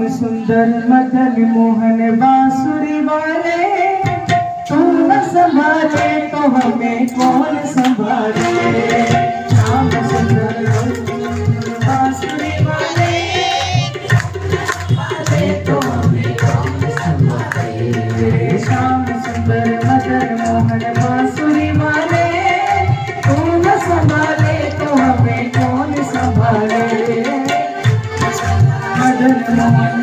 सुंदर मदन मोहन बांसुरी वाले, तुम न संभाले तो हमें कौन संभाले। श्याम सुंदर बांसुरी वाले, तो हमें कौन संभाले। श्याम सुंदर मदन मोहन बांसुरी वाले, तुम न संभाले तो हमें कौन संभाले। मदन मोहन